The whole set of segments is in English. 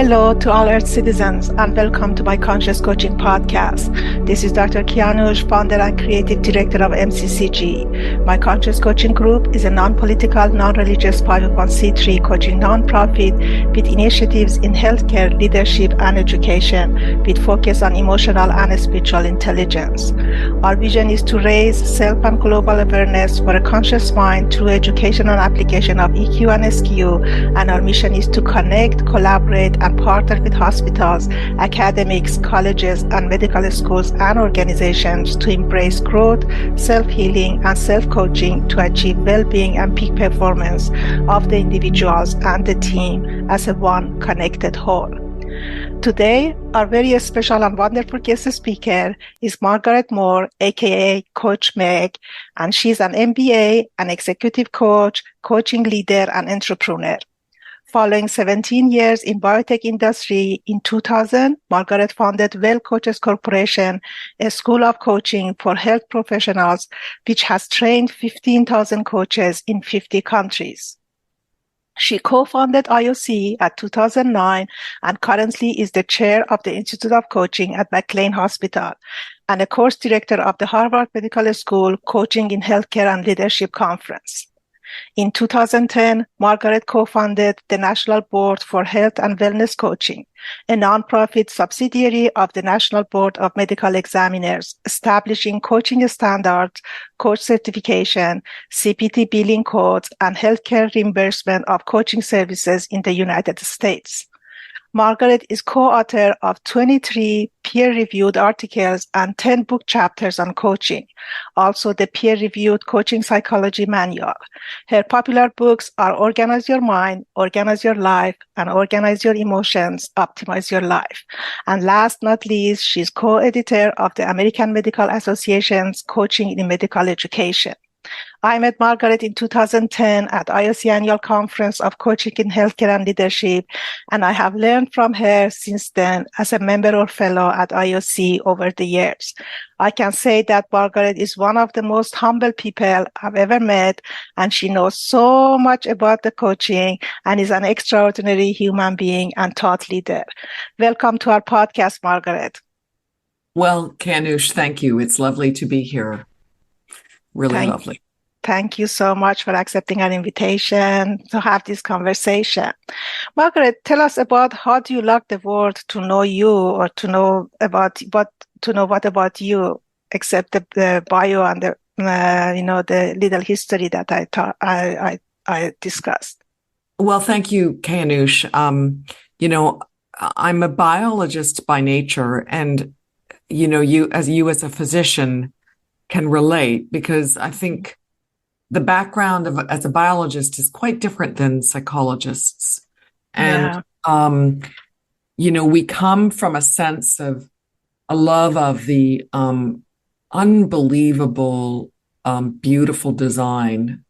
Hello to all Earth citizens and welcome to my Conscious Coaching Podcast. This is Dr. Kianush, founder and creative director of MCCG. My Conscious Coaching Group is a non-political, non-religious 501c3 coaching non-profit with initiatives in healthcare, leadership, and education with focus on emotional and spiritual intelligence. Our vision is to raise self and global awareness for a conscious mind through education and application of EQ and SQ, and our mission is to connect, collaborate, and partner with hospitals, academics, colleges, and medical schools and organizations to embrace growth, self-healing, and self-coaching to achieve well-being and peak performance of the individuals and the team as a one connected whole. Today, our very special and wonderful guest speaker is Margaret Moore, aka Coach Meg, and she's an MBA, an executive coach, coaching leader, and entrepreneur. Following 17 years in biotech industry, in 2000, Margaret founded Well Coaches Corporation, a school of coaching for health professionals, which has trained 15,000 coaches in 50 countries. She co-founded IOC at 2009 and currently is the chair of the Institute of Coaching at McLean Hospital and a course director of the Harvard Medical School Coaching in Healthcare and Leadership Conference. In 2010, Margaret co-founded the National Board for Health and Wellness Coaching, a nonprofit subsidiary of the National Board of Medical Examiners, establishing coaching standards, coach certification, CPT billing codes, and healthcare reimbursement of coaching services in the United States. Margaret is co-author of 23 peer-reviewed articles and 10 book chapters on coaching, also the peer-reviewed Coaching Psychology Manual. Her popular books are Organize Your Mind, Organize Your Life, and Organize Your Emotions, Optimize Your Life. And last but not least, she's co-editor of the American Medical Association's Coaching in Medical Education. I met Margaret in 2010 at IOC Annual Conference of Coaching in Healthcare and Leadership, and I have learned from her since then as a member or fellow at IOC over the years. I can say that Margaret is one of the most humble people I've ever met, and she knows so much about the coaching and is an extraordinary human being and thought leader. Welcome to our podcast, Margaret. Well, Kanush, thank you. It's lovely to be here. Really lovely. Thank you so much for accepting our invitation to have this conversation. Margaret, tell us about how do you like the world to know you, or to know what about you, except the bio and the little history that I discussed. Well, thank you, Kanush. I'm a biologist by nature, and you as a physician can relate, because I think the background as a biologist is quite different than psychologists. And, we come from a sense of a love of the unbelievable, beautiful design,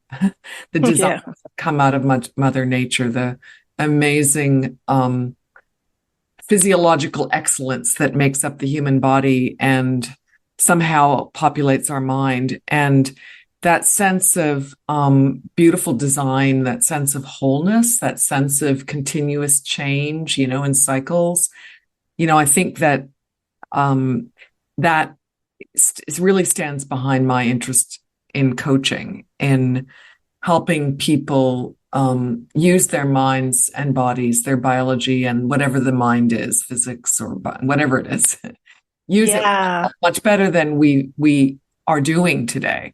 the design that come out of Mother Nature, the amazing physiological excellence that makes up the human body and somehow populates our mind. And that sense of beautiful design, that sense of wholeness, that sense of continuous change, in cycles, I think that that really stands behind my interest in coaching, in helping people use their minds and bodies, their biology, and whatever the mind is, physics or whatever it is. Use it much better than we are doing today.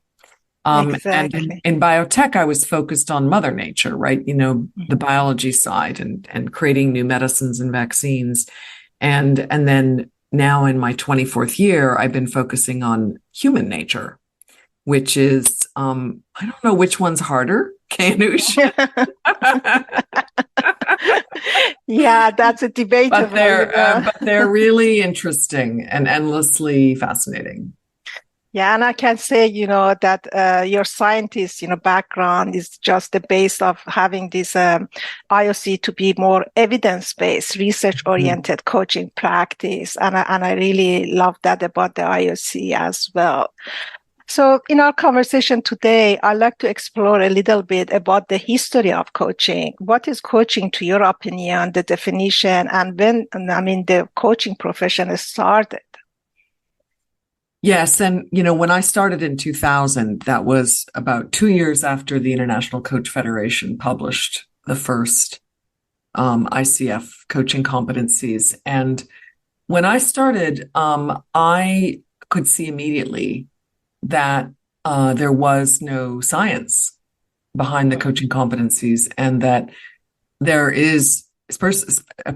Exactly. And in biotech, I was focused on Mother Nature, right? The biology side and creating new medicines and vaccines. And then now in my 24th year, I've been focusing on human nature, which is, I don't know which one's harder, Kanush. Yeah, that's a debate. But they're really interesting and endlessly fascinating. Yeah, and I can say, that your scientist, background is just the base of having this IOC to be more evidence-based, research-oriented coaching practice. And I really love that about the IOC as well. So in our conversation today, I'd like to explore a little bit about the history of coaching. What is coaching, to your opinion, the definition, and when, the coaching profession started? Yes. And, when I started in 2000, that was about 2 years after the International Coach Federation published the first ICF coaching competencies. And when I started, I could see immediately that there was no science behind the coaching competencies, and that there is,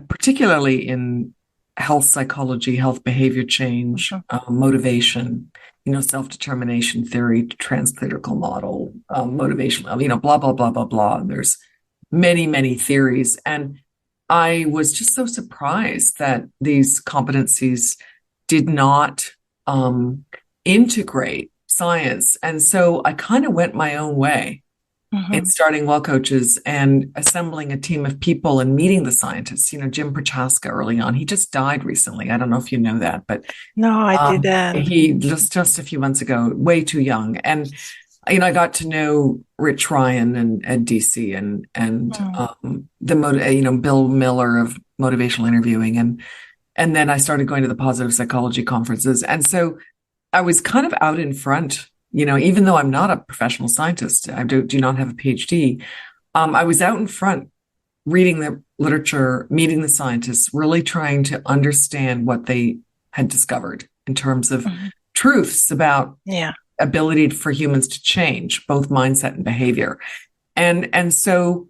particularly in health psychology, health behavior change, motivation, self-determination theory, transcritical model, motivation, blah, blah, blah, blah, blah. There's many, many theories. And I was just so surprised that these competencies did not integrate science. And so I kind of went my own way in starting Well Coaches and assembling a team of people and meeting the scientists. Jim Prochaska early on, he just died recently. I don't know if you know that, but no, I didn't. He just a few months ago, way too young. And I got to know Rich Ryan and DC and Bill Miller of motivational interviewing, and then I started going to the positive psychology conferences, and so I was kind of out in front. Even though I'm not a professional scientist, I do not have a PhD. I was out in front, reading the literature, meeting the scientists, really trying to understand what they had discovered in terms of truths about ability for humans to change both mindset and behavior. And so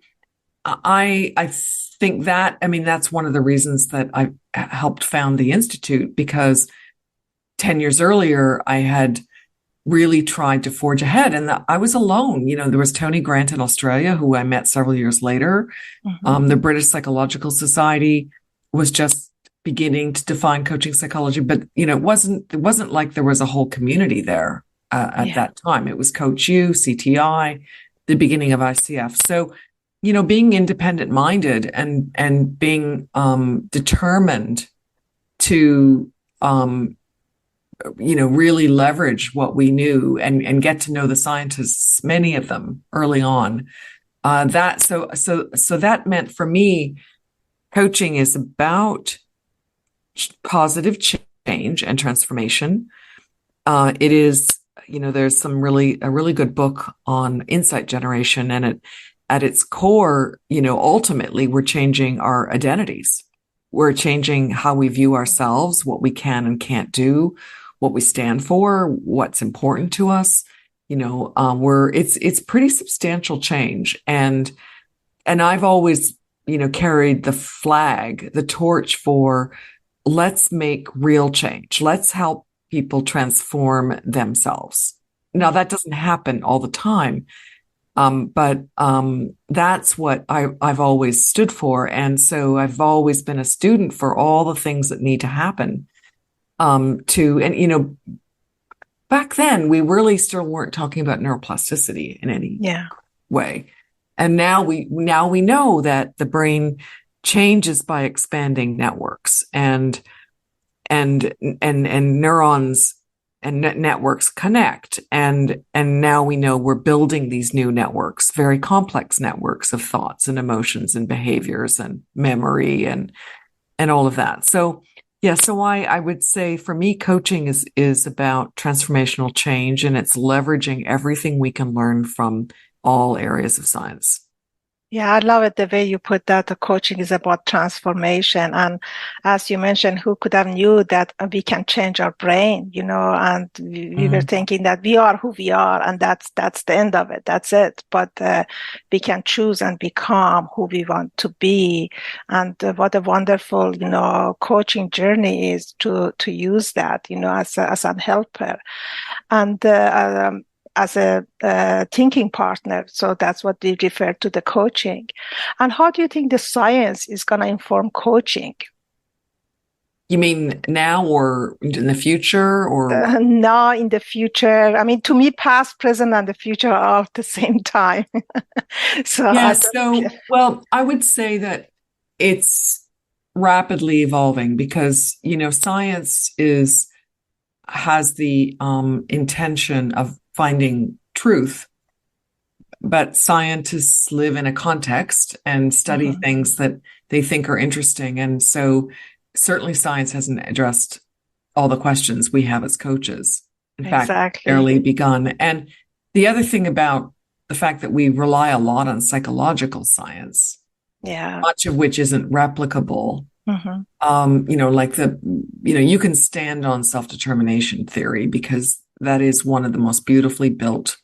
I think that, that's one of the reasons that I helped found the Institute, because 10 years earlier, I had really tried to forge ahead, and I was alone. There was Tony Grant in Australia, who I met several years later. The British Psychological Society was just beginning to define coaching psychology, but it wasn't like there was a whole community there at that time. It was Coach U, CTI, the beginning of ICF. So, being independent minded and being determined to really leverage what we knew and get to know the scientists, many of them early on. So that meant for me, coaching is about positive change and transformation. It is, there's a really good book on insight generation, and at its core, ultimately we're changing our identities. We're changing how we view ourselves, what we can and can't do, what we stand for, what's important to us. It's pretty substantial change. And I've always, carried the flag, the torch for let's make real change. Let's help people transform themselves. Now, that doesn't happen all the time. But that's what I've always stood for. And so I've always been a student for all the things that need to happen. Back then we really still weren't talking about neuroplasticity in any way. And now we know that the brain changes by expanding networks, and neurons and networks connect. And now we know we're building these new networks, very complex networks of thoughts and emotions and behaviors and memory and all of that. So I would say for me, coaching is about transformational change, and it's leveraging everything we can learn from all areas of science. Yeah, I love it the way you put that. The coaching is about transformation. And as you mentioned, who could have knew that we can change our brain, and we were thinking that we are who we are, and that's the end of it. That's it. But we can choose and become who we want to be. And what a wonderful, coaching journey is to use that, as a helper. And as a thinking partner. So that's what we refer to the coaching. And how do you think the science is going to inform coaching? You mean now or in the future, or? Now in the future. To me, past, present, and the future are all at the same time. Well, I would say that it's rapidly evolving because, science is has the intention of finding truth, but scientists live in a context and study things that they think are interesting. And so certainly science hasn't addressed all the questions we have as coaches. In fact, barely begun. And the other thing about the fact that we rely a lot on psychological science, much of which isn't replicable. You can stand on self-determination theory because that is one of the most beautifully built,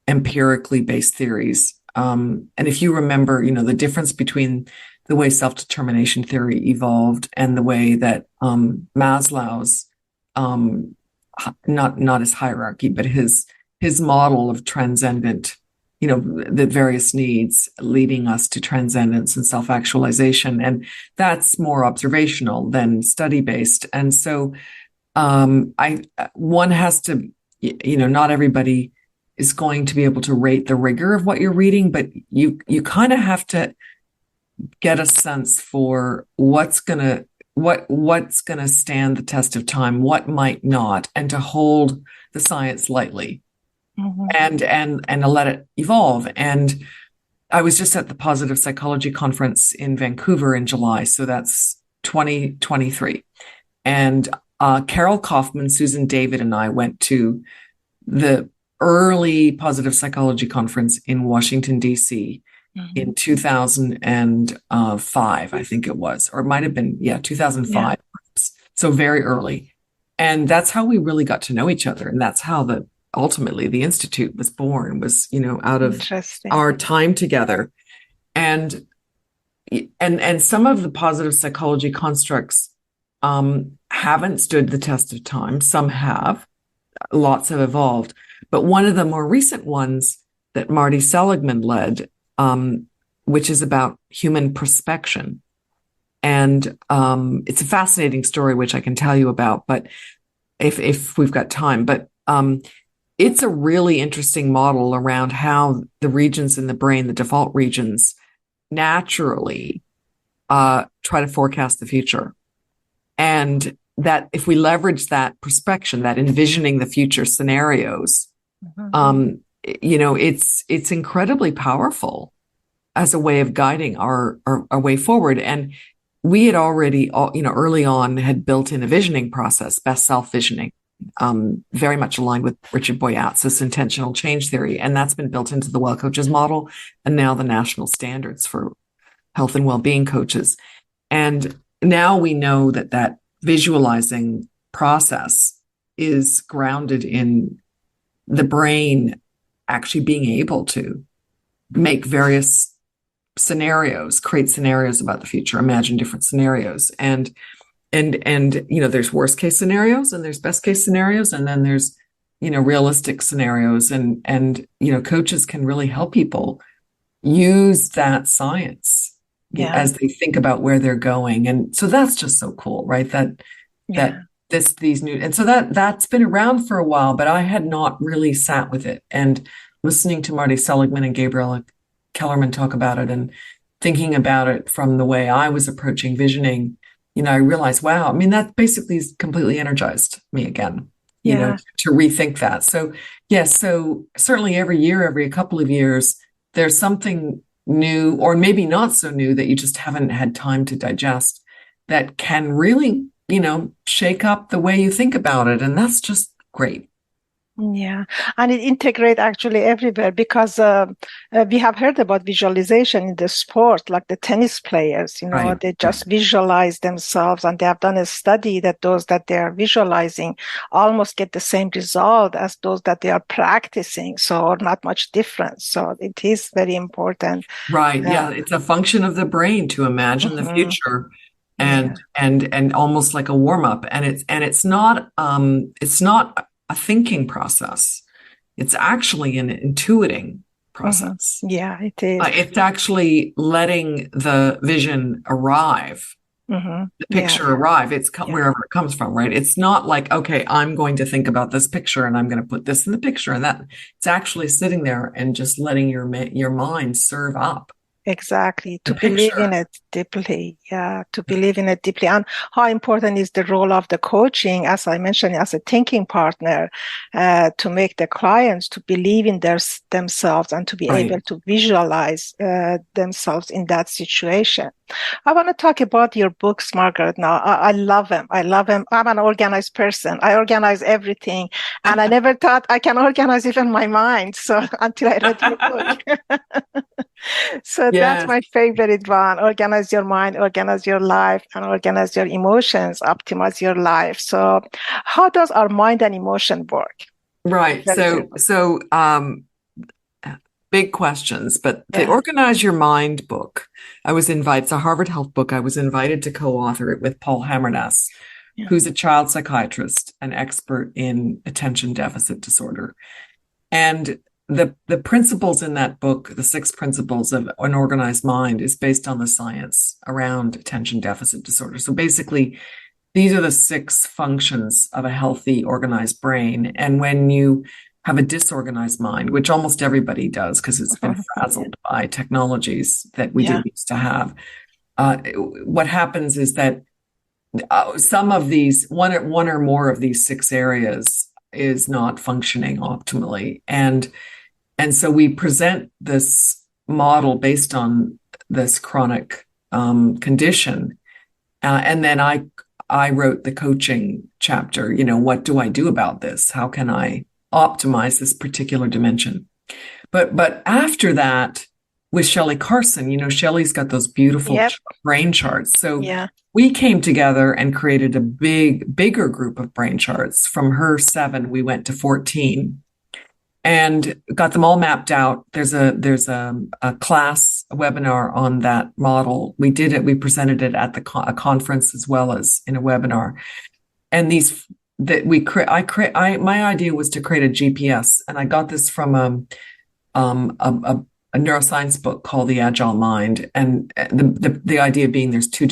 empirically based theories. And if you remember, the difference between the way self-determination theory evolved and the way that Maslow's, not his hierarchy, but his model of transcendent, the various needs leading us to transcendence and self-actualization. And that's more observational than study-based. And so one has to, not everybody is going to be able to rate the rigor of what you're reading, but you kind of have to get a sense for what's going to stand the test of time, what might not, and to hold the science lightly. And to let it evolve. And I was just at the Positive Psychology Conference in Vancouver in July. So that's 2023. And Carol Kaufman, Susan David, and I went to the early Positive Psychology Conference in Washington, D.C. in 2005, I think it was, or it might have been, 2005. So very early. And that's how we really got to know each other. And that's how ultimately the Institute was born, was, out of our time together. And some of the positive psychology constructs haven't stood the test of time. Some have. Lots have evolved. But one of the more recent ones that Marty Seligman led, which is about human prospection. And it's a fascinating story, which I can tell you about, but if we've got time. But it's a really interesting model around how the regions in the brain, the default regions, naturally try to forecast the future. And that if we leverage that prospection, that envisioning the future scenarios, it's incredibly powerful as a way of guiding our way forward. And we had already, early on had built in a visioning process, best self visioning. Very much aligned with Richard Boyatzis' intentional change theory. And that's been built into the Well Coaches model and now the national standards for health and well-being coaches. And now we know that visualizing process is grounded in the brain actually being able to make various scenarios, create scenarios about the future, imagine different scenarios. And there's worst case scenarios and there's best case scenarios. And then there's, realistic scenarios and coaches can really help people use that science as they think about where they're going. And so that's just so cool, right? These new, and so that's been around for a while, but I had not really sat with it. And listening to Marty Seligman and Gabriella Kellerman talk about it and thinking about it from the way I was approaching visioning, I realized, wow, that basically is completely energized me again, to rethink that. So, so certainly every couple of years, there's something new, or maybe not so new that you just haven't had time to digest that can really, shake up the way you think about it. And that's just great. Yeah, and it integrates actually everywhere because we have heard about visualization in the sport, like the tennis players, they just visualize themselves, and they have done a study that those that they are visualizing almost get the same result as those that they are practicing, so not much difference. So it is very important. Right. Yeah, it's a function of the brain to imagine the future. And almost like a warm up, and it's not a thinking process. It's actually an intuiting process. Yeah, it is. It's actually letting the vision arrive, the picture arrive. It's wherever it comes from, right? It's not like, okay, I'm going to think about this picture and I'm going to put this in the picture, and that it's actually sitting there and just letting your mind serve up. exactly. the To believe picture. in it deeply. Yeah, to believe in it deeply. And how important is the role of the coaching, as I mentioned, as a thinking partner, to make the clients to believe in themselves and to be Right. able to visualize themselves in that situation. I want to talk about your books, Margaret. Now, I love them. I love them. I'm an organized person. I organize everything. And I never thought I can organize even my mind. So until I read your book. So that's Yes. my favorite one. Organize your mind, organize your life, and organize your emotions, optimize your life. So how does our mind and emotion work? Right. Very So big questions, but the Yeah. Organize Your Mind book, it's a Harvard Health book. I was invited to co-author it with Paul Hamernas, Yeah. who's a child psychiatrist, an expert in attention deficit disorder. And the principles in that book, the 6 principles of an organized mind, is based on the science around attention deficit disorder. So basically, these are the 6 functions of a healthy, organized brain. And when you have a disorganized mind, which almost everybody does because it's been frazzled by technologies that we didn't used to have, what happens is that some of these, one or more of these 6 areas is not functioning optimally. And so we present this model based on this chronic condition. And then I wrote the coaching chapter. What do I do about this? How can I optimize this particular dimension? But after that, with Shelley Carson, Shelley's got those beautiful brain charts. So we came together and created a bigger group of brain charts. From her 7, we went to 14 and got them all mapped out. There's a class, a webinar on that model. We did it. We presented it at a conference as well as in a webinar. And my idea was to create a GPS, and I got this from a neuroscience book called The Agile Mind, and the idea being there's two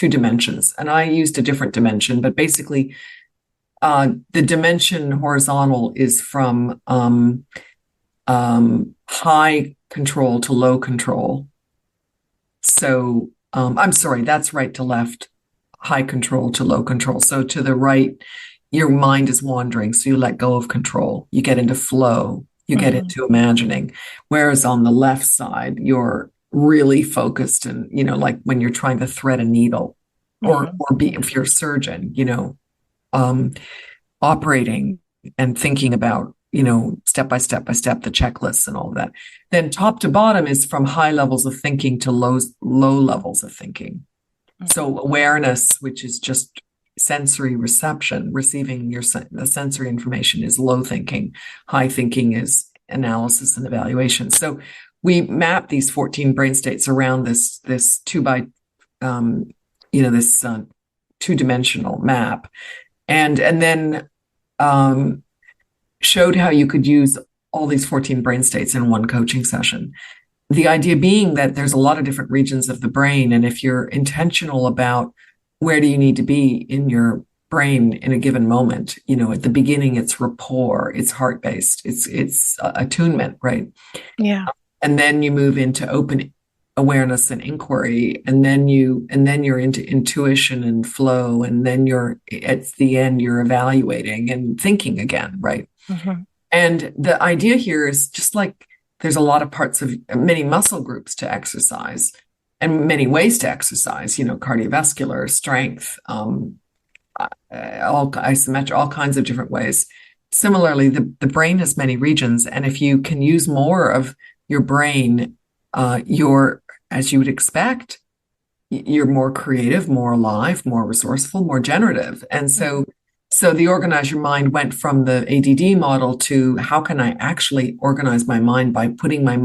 dimensions, and I used a different dimension, but basically the dimension horizontal is from high control to low control. So I'm sorry, that's right to left, high control to low control. So to the right, your mind is wandering, so you let go of control, you get into flow, you get into imagining. Whereas on the left side, you're really focused, and like when you're trying to thread a needle, or if you're a surgeon, operating and thinking about, step by step the checklists and all of that. Then top to bottom is from high levels of thinking to low levels of thinking. So awareness, which is just sensory reception, receiving the sensory information, is low thinking. High thinking is analysis and evaluation. So we map these 14 brain states around this two-dimensional map, and then showed how you could use all these 14 brain states in one coaching session. The idea being that there's a lot of different regions of the brain, and if you're intentional about where do you need to be in your brain in a given moment, at the beginning it's rapport, it's heart-based, it's attunement, right? Yeah. And then you move into open awareness and inquiry, and then you're into intuition and flow, and then at the end you're evaluating and thinking again, right? And the idea here is just like there's a lot of parts of many muscle groups to exercise and many ways to exercise, cardiovascular, strength, all isometric, all kinds of different ways. Similarly, the brain has many regions, and if you can use more of your brain, you're, as you would expect, you're more creative, more alive, more resourceful, more generative. And so the Organize Your Mind went from the ADD model to how can I actually organize my mind by putting my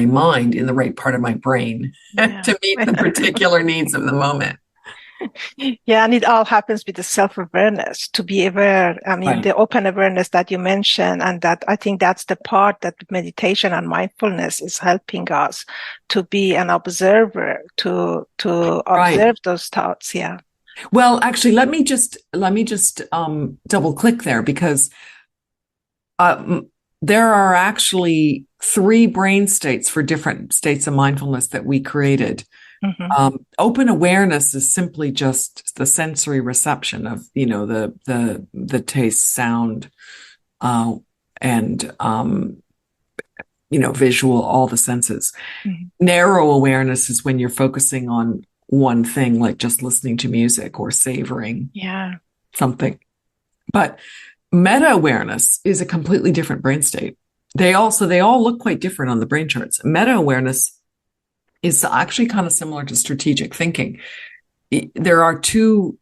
mind in the right part of my brain to meet the particular needs of the moment. Yeah, and it all happens with the self-awareness, to be aware. I mean, the open awareness that you mentioned, and that I think that's the part that meditation and mindfulness is helping us to be an observer, to observe those thoughts. Yeah. Well, actually, let me just double click there, because there are actually 3 brain states for different states of mindfulness that we created. Open awareness is simply just the sensory reception of, the taste, sound, and visual, all the senses. Narrow awareness is when you're focusing on one thing, like just listening to music or savoring something. But meta awareness is a completely different brain state. They all look quite different on the brain charts. Meta awareness is actually kind of similar to strategic thinking. There are 2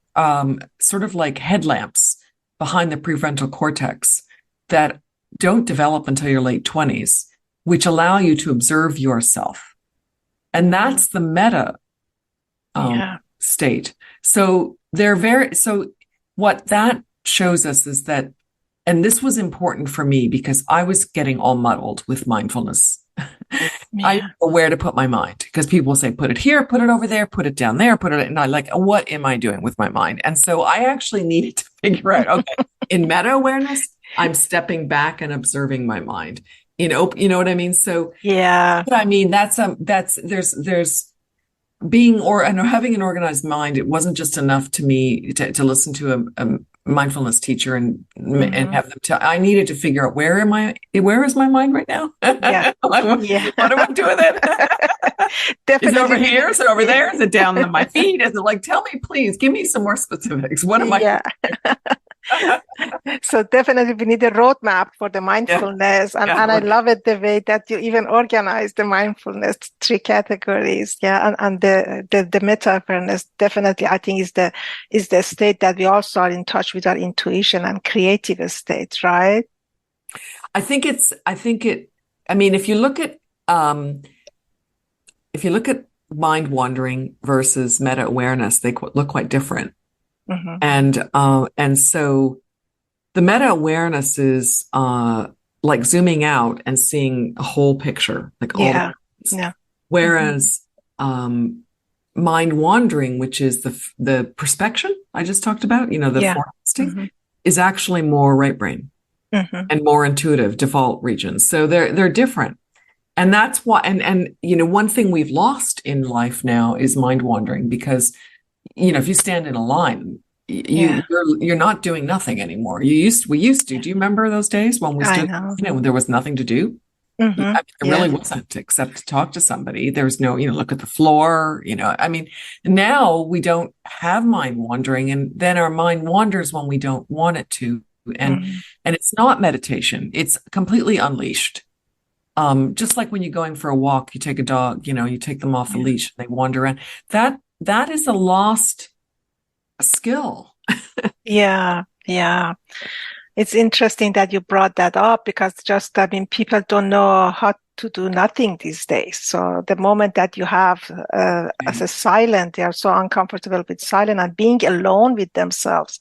sort of like headlamps behind the prefrontal cortex that don't develop until your late 20s, which allow you to observe yourself. And that's the meta state. So what that shows us is that, and this was important for me because I was getting all muddled with mindfulness. I know where to put my mind, because people say, put it here, put it over there, put it down there, and I like, what am I doing with my mind? And so I actually needed to figure out, okay, in meta awareness, I'm stepping back and observing my mind. You know what I mean? So I mean, there's being and having an organized mind. It wasn't just enough to me to listen to a mindfulness teacher and have them tell. I needed to figure out where is my mind right now? What do I do with it? Definitely. Is it over here? Is it over there? Is it down on my feet? Is it like, tell me, please, give me some more specifics. What am I? So definitely we need a roadmap for the mindfulness. And I love it the way that you even organize the mindfulness 3 categories. And the meta awareness definitely, I think, is the state that we also are in touch with our intuition and creative state, right? I mean, if you look at mind wandering versus meta awareness, they look quite different. And so the meta awareness is like zooming out and seeing a whole picture, like all the things. Whereas mind wandering, which is the perspection I just talked about, the forecasting, is actually more right brain and more intuitive default regions. So they're different. And that's why, and one thing we've lost in life now is mind wandering, because if you stand in a line, you're not doing nothing anymore. We used to. Do you remember those days when we stood, when there was nothing to do? I mean, there really wasn't, except to talk to somebody. There was no, look at the floor. I mean, now we don't have mind wandering, and then our mind wanders when we don't want it to, and it's not meditation. It's completely unleashed. Just like when you're going for a walk, you take a dog, you take them off the leash, and they wander around. That is a lost skill. It's interesting that you brought that up, because people don't know how to do nothing these days. So the moment that you have as a silent, they are so uncomfortable with silent and being alone with themselves.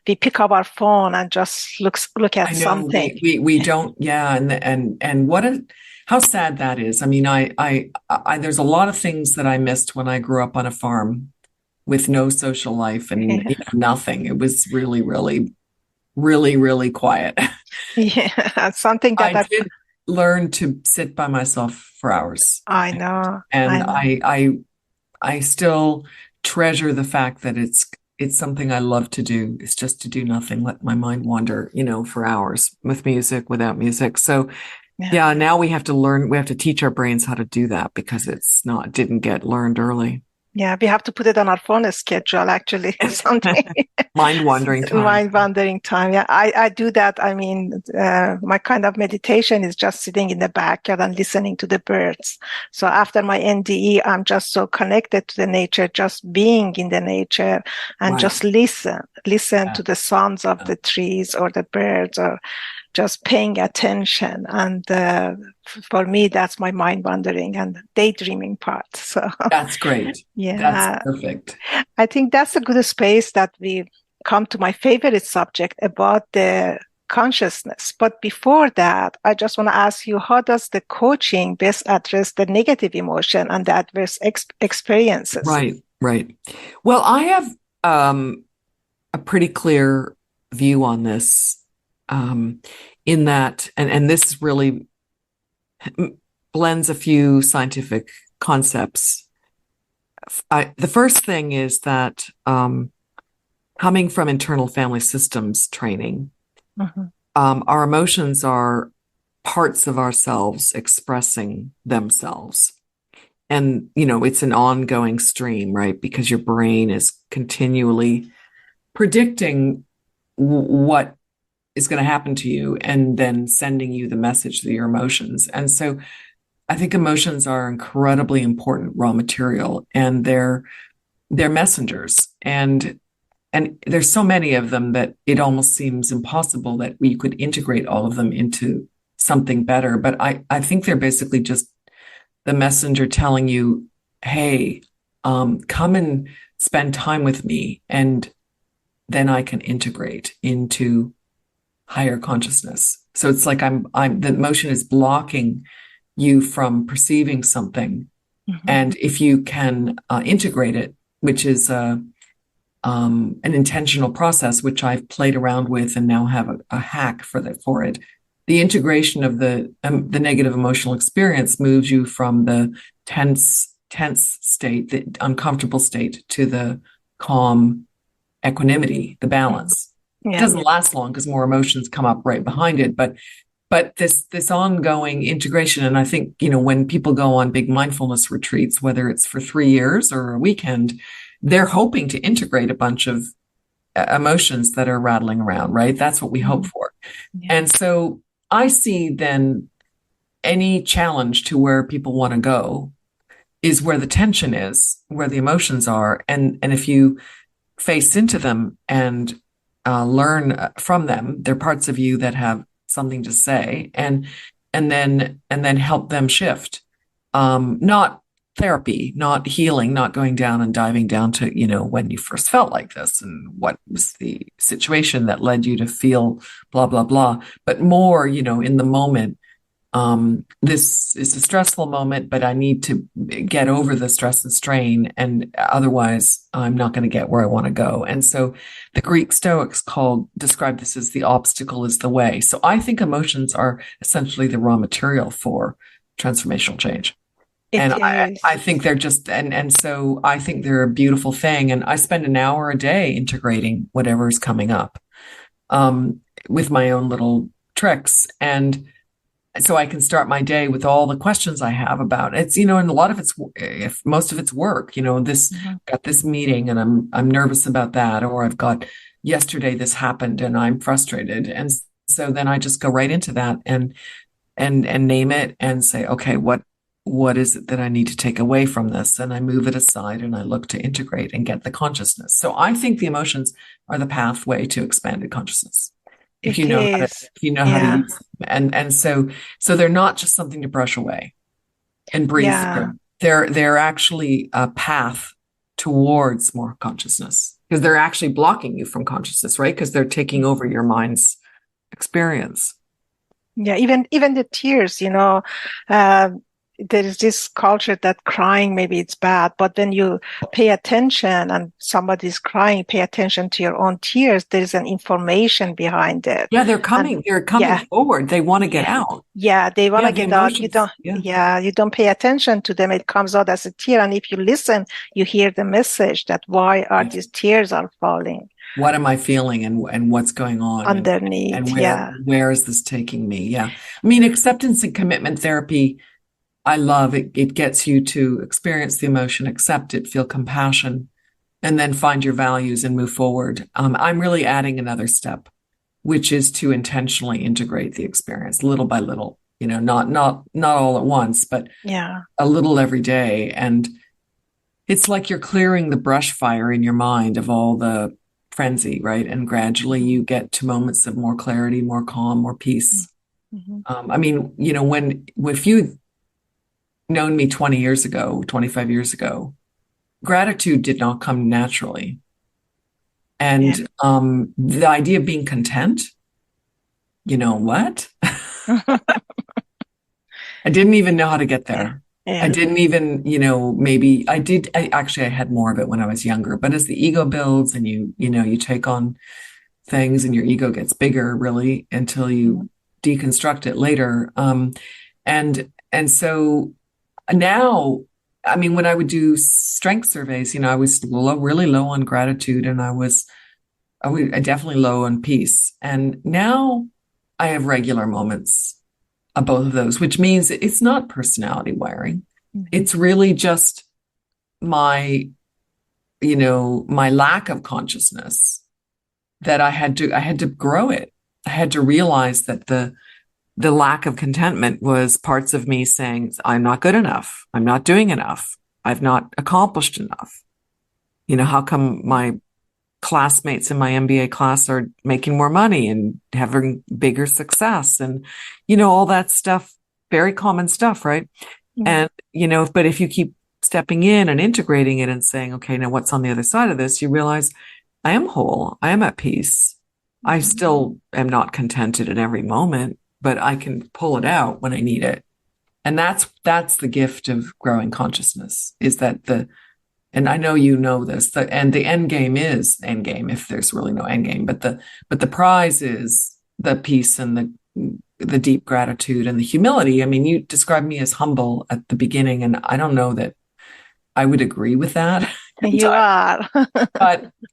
We pick up our phone and just look at something. We don't, and how sad that is. I mean, I there's a lot of things that I missed when I grew up on a farm with no social life and nothing. It was really, really, really, really quiet. Something that I did learn to sit by myself for hours. I know. And I still treasure the fact that it's something I love to do. It's just to do nothing, let my mind wander, for hours, with music, without music. So now we have to teach our brains how to do that, because didn't get learned early. Yeah, we have to put it on our phone schedule, actually, something. Mind wandering time. Mind wandering time. Yeah, I do that. I mean, my kind of meditation is just sitting in the backyard and listening to the birds. So after my NDE, I'm just so connected to the nature, just being in the nature and just listen to the sounds of the trees or the birds, or just paying attention. And for me, that's my mind wandering and daydreaming part. So that's great. That's perfect. I think that's a good space that we come to my favorite subject about the consciousness. But before that, I just want to ask you, how does the coaching best address the negative emotion and the adverse experiences? Right. Well, I have a pretty clear view on this. in that, and this really blends a few scientific concepts. The first thing is that coming from internal family systems training, our emotions are parts of ourselves expressing themselves. And, it's an ongoing stream, right? Because your brain is continually predicting what is going to happen to you and then sending you the message through your emotions. And so I think emotions are incredibly important raw material, and they're messengers. And there's so many of them that it almost seems impossible that we could integrate all of them into something better. But I think they're basically just the messenger telling you, hey, come and spend time with me, and then I can integrate into higher consciousness. So it's like the emotion is blocking you from perceiving something. And if you can integrate it, which is an intentional process, which I've played around with and now have a hack for it. The integration of the negative emotional experience moves you from the tense state, the uncomfortable state, to the calm equanimity, the balance. It doesn't last long because more emotions come up right behind it, but this ongoing integration. And I think, when people go on big mindfulness retreats, whether it's for 3 years or a weekend, they're hoping to integrate a bunch of emotions that are rattling around, right? That's what we hope for. And so I see then any challenge to where people want to go is where the tension is, where the emotions are. And if you face into them and learn from them, they're parts of you that have something to say, and then help them shift. Not therapy, not healing, not going down and diving down to, when you first felt like this and what was the situation that led you to feel blah, blah, blah, but more, in the moment. This is a stressful moment, but I need to get over the stress and strain, and otherwise I'm not going to get where I want to go. And so the Greek Stoics describe this as the obstacle is the way. So I think emotions are essentially the raw material for transformational change. I think they're just, and so I think they're a beautiful thing. And I spend an hour a day integrating whatever is coming up, with my own little tricks. And so I can start my day with all the questions I have about it. And a lot of most of it's work, got this meeting and I'm nervous about that, or I've got yesterday this happened and I'm frustrated. And so then I just go right into that and name it and say, okay, what is it that I need to take away from this? And I move it aside and I look to integrate and get the consciousness. So I think the emotions are the pathway to expanded consciousness. If you know how to use them. And so they're not just something to brush away and breathe through. They're actually a path towards more consciousness, because they're actually blocking you from consciousness, right? Because they're taking over your mind's experience. Yeah, even the tears, there is this culture that crying, maybe it's bad, but when you pay attention and somebody's crying, pay attention to your own tears. There is an information behind it. Yeah, they're coming forward. They want to get out. Yeah, they want to get out. You don't pay attention to them. It comes out as a tear. And if you listen, you hear the message that why are these tears are falling? What am I feeling and what's going on underneath? And where is this taking me? Yeah. I mean, acceptance and commitment therapy, I love it. It gets you to experience the emotion, accept it, feel compassion, and then find your values and move forward. I'm really adding another step, which is to intentionally integrate the experience little by little, not all at once, but a little every day. And it's like you're clearing the brush fire in your mind of all the frenzy, right? And gradually you get to moments of more clarity, more calm, more peace. If you known me 20 years ago, 25 years ago, gratitude did not come naturally. And the idea of being content, what? I didn't even know how to get there. I didn't even, maybe I did. I had more of it when I was younger, but as the ego builds and you take on things and your ego gets bigger really until you deconstruct it later. And so now, I mean, when I would do strength surveys, I was really low on gratitude, and I was definitely low on peace. And now I have regular moments of both of those, which means it's not personality wiring. Mm-hmm. It's really just my lack of consciousness that I had to grow it. I had to realize that the lack of contentment was parts of me saying, I'm not good enough. I'm not doing enough. I've not accomplished enough. How come my classmates in my MBA class are making more money and having bigger success and, all that stuff, very common stuff, right? Mm-hmm. And, but if you keep stepping in and integrating it and saying, okay, now what's on the other side of this? You realize I am whole. I am at peace. Mm-hmm. I still am not contented in every moment, but I can pull it out when I need it. And that's the gift of growing consciousness, is that and I know you know this, and the end game is end game, if there's really no end game, but the prize is the peace and the deep gratitude and the humility. I mean, you described me as humble at the beginning, and I don't know that I would agree with that. You are.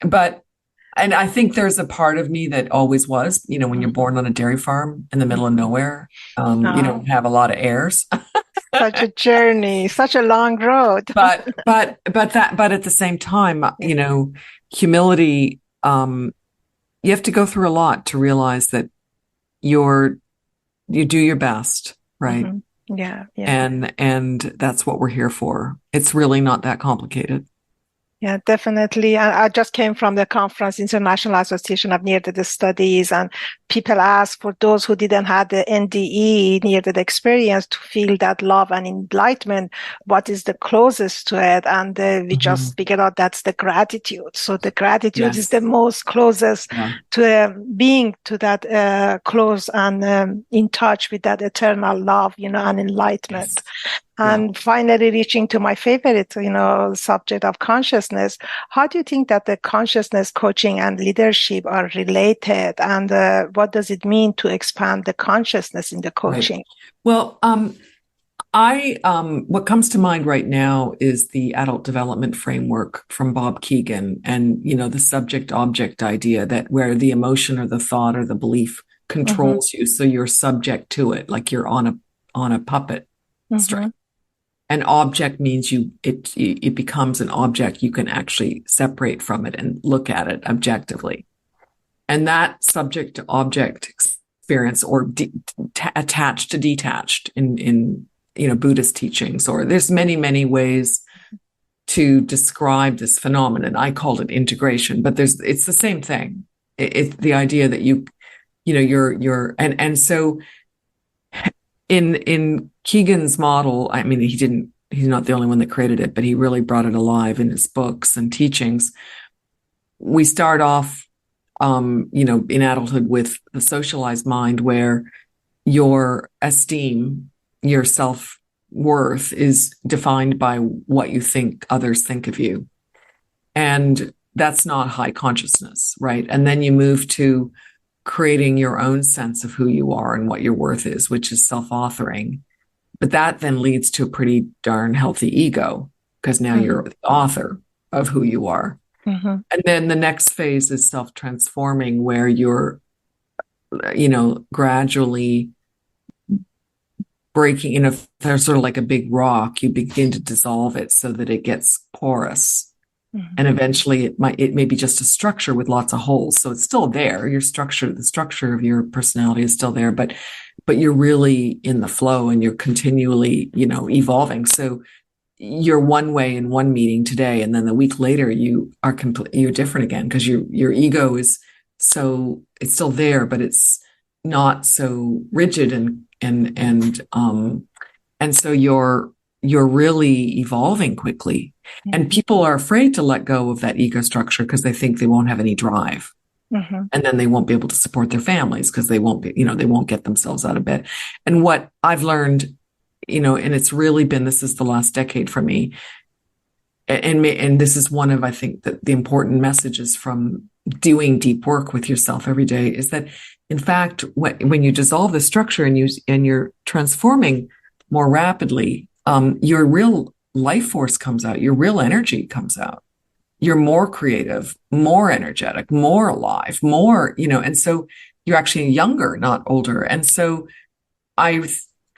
but and I think there's a part of me that always was, when you're born on a dairy farm in the middle of nowhere, you don't have a lot of heirs. Such a journey, such a long road. but at the same time, humility, you have to go through a lot to realize that you do your best, right? Mm-hmm. Yeah. And that's what we're here for. It's really not that complicated. Yeah, definitely. I just came from the conference, International Association of Near-Death Studies, and people asked for those who didn't have the NDE, near-death experience, to feel that love and enlightenment, what is the closest to it? And we just figured out that's the gratitude. So the gratitude is the most closest to being to that close and in touch with that eternal love, and enlightenment. Yes. And finally, reaching to my favorite, subject of consciousness. How do you think that the consciousness coaching and leadership are related? And what does it mean to expand the consciousness in the coaching? Right. Well, what comes to mind right now is the adult development framework from Bob Keegan, and, the subject-object idea, that where the emotion or the thought or the belief controls you. So you're subject to it, like you're on a puppet string. An object means it becomes an object you can actually separate from it and look at it objectively. And that subject to object experience, or attached to detached in Buddhist teachings, or there's many ways to describe this phenomenon. I called it integration, but it's the same thing. It's the idea that you're so in Keegan's model, I mean, he's not the only one that created it, but he really brought it alive in his books and teachings. We start off, in adulthood with the socialized mind, where your esteem, your self-worth is defined by what you think others think of you. And that's not high consciousness, right? And then you move to creating your own sense of who you are and what your worth is, which is self-authoring. But that then leads to a pretty darn healthy ego, because now you're the author of who you are. And then the next phase is self-transforming, where you're, gradually breaking, if there's sort of like a big rock, you begin to dissolve it so that it gets porous. And eventually it may be just a structure with lots of holes. So it's still there. The structure of your personality is still there, but you're really in the flow, and you're continually, evolving. So you're one way in one meeting today, and then the week later you're different again, because your ego is it's still there, but it's not so rigid and so you're really evolving quickly. And people are afraid to let go of that ego structure because they think they won't have any drive. And then they won't be able to support their families because they won't get themselves out of bed. And what I've learned, and it's really been, this is the last decade for me. And this is one of, I think, the important messages from doing deep work with yourself every day, is that in fact, when you dissolve the structure and you're transforming more rapidly, your real life force comes out, your real energy comes out. You're more creative, more energetic, more alive, more, and so you're actually younger, not older. And so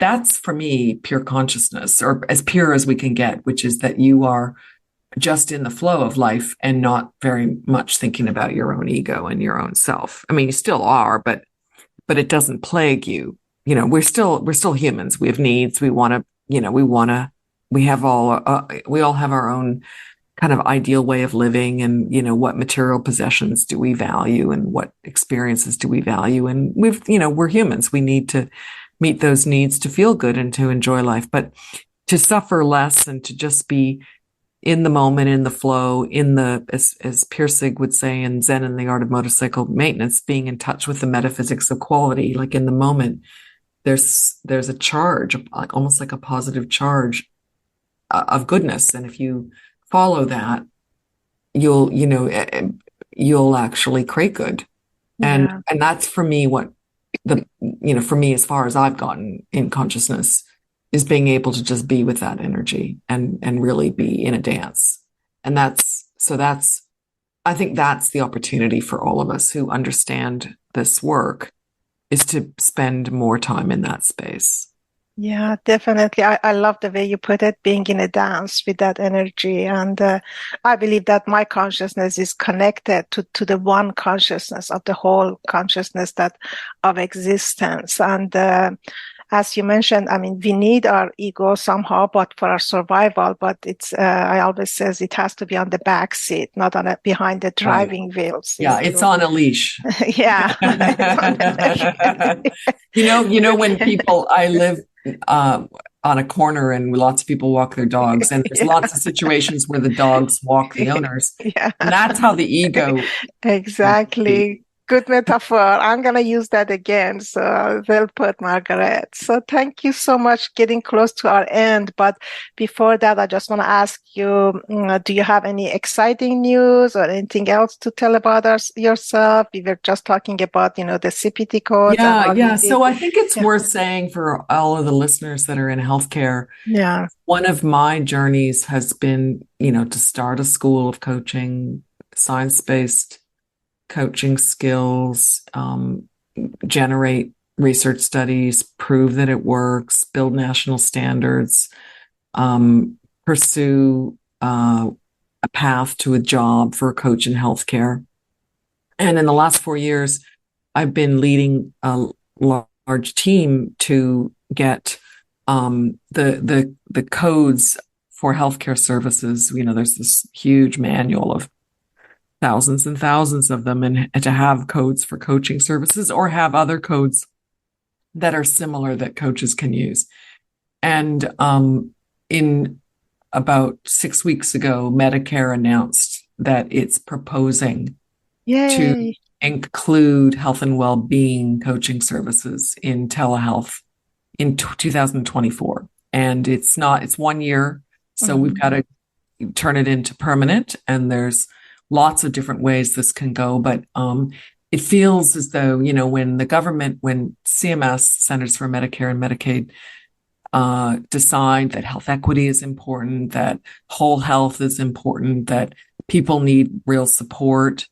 that's for me pure consciousness, or as pure as we can get, which is that you are just in the flow of life and not very much thinking about your own ego and your own self. I mean, you still are, but it doesn't plague you. We're still humans. We have needs. We all have our own kind of ideal way of living, and what material possessions do we value and what experiences do we value, and we're humans. We need to meet those needs to feel good and to enjoy life, but to suffer less and to just be in the moment, in the flow, as Pirsig would say in Zen and the Art of Motorcycle Maintenance, being in touch with the metaphysics of quality. Like in the moment, there's a charge, like almost like a positive charge of goodness, and if you follow that, you'll actually create good. And that's for me what for me, as far as I've gotten in consciousness, is being able to just be with that energy and really be in a dance. And I think that's the opportunity for all of us who understand this work, is to spend more time in that space. Yeah, definitely. I love the way you put it, being in a dance with that energy. And I believe that my consciousness is connected to the one consciousness of the whole consciousness of existence. And as you mentioned, I mean, we need our ego somehow, but for our survival. But I always says it has to be on the back seat, not behind the driving wheels. Yeah, it's on a leash. Yeah. When I live on a corner and lots of people walk their dogs, and there's lots of situations where the dogs walk the owners. Yeah. And that's how the ego. Exactly. Good metaphor. I'm going to use that again. So well put, Margaret. So thank you so much. Getting close to our end. But before that, I just want to ask you, do you have any exciting news or anything else to tell about yourself? We were just talking about, the CPT code. Yeah. So I think it's worth saying for all of the listeners that are in healthcare. Yeah. One of my journeys has been, to start a school of coaching, science-based coaching skills, generate research studies, prove that it works, build national standards, pursue a path to a job for a coach in healthcare. And in the last 4 years, I've been leading a large team to get the codes for healthcare services. There's this huge manual of thousands and thousands of them, and to have codes for coaching services, or have other codes that are similar that coaches can use. And in about 6 weeks ago, Medicare announced that it's proposing to include health and well-being coaching services in telehealth in 2024. And it's 1 year, so we've got to turn it into permanent, and there's lots of different ways this can go, but it feels as though, when CMS, Centers for Medicare and Medicaid, decide that health equity is important, that whole health is important, that people need real support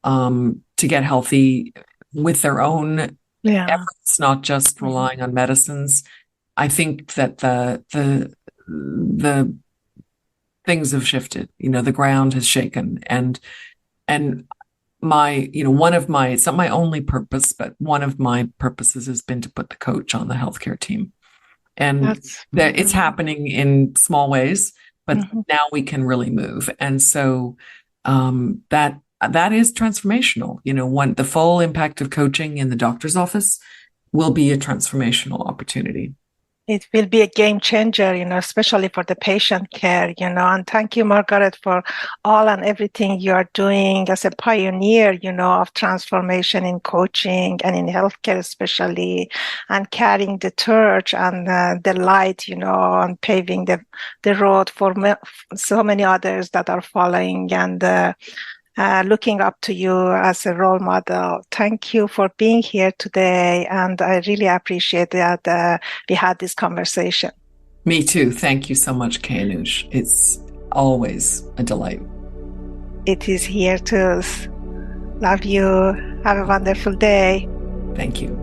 to get healthy with their own efforts, not just relying on medicines. I think that the things have shifted, the ground has shaken, and it's not my only purpose, but one of my purposes has been to put the coach on the healthcare team. And it's happening in small ways, but now we can really move. And so that is transformational. The full impact of coaching in the doctor's office will be a transformational opportunity. It will be a game changer, especially for the patient care, and thank you, Margaret, for all and everything you are doing as a pioneer, of transformation in coaching and in healthcare, especially, and carrying the torch and the light, and paving the road for so many others that are following. And looking up to you as a role model. Thank you for being here today. And I really appreciate that we had this conversation. Me too. Thank you so much, Kassauei. It's always a delight. It is here too. Love you. Have a wonderful day. Thank you.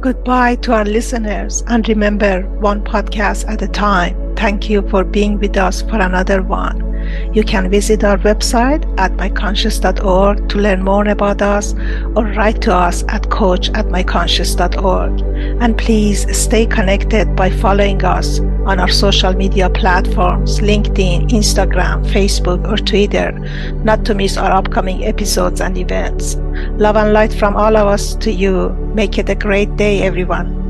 Goodbye to our listeners, and remember, one podcast at a time. Thank you for being with us for another one. You can visit our website at myconscious.org to learn more about us, or write to us at coach@myconscious.org. And please stay connected by following us on our social media platforms, LinkedIn, Instagram, Facebook, or Twitter, not to miss our upcoming episodes and events. Love and light from all of us to you. Make it a great day, everyone.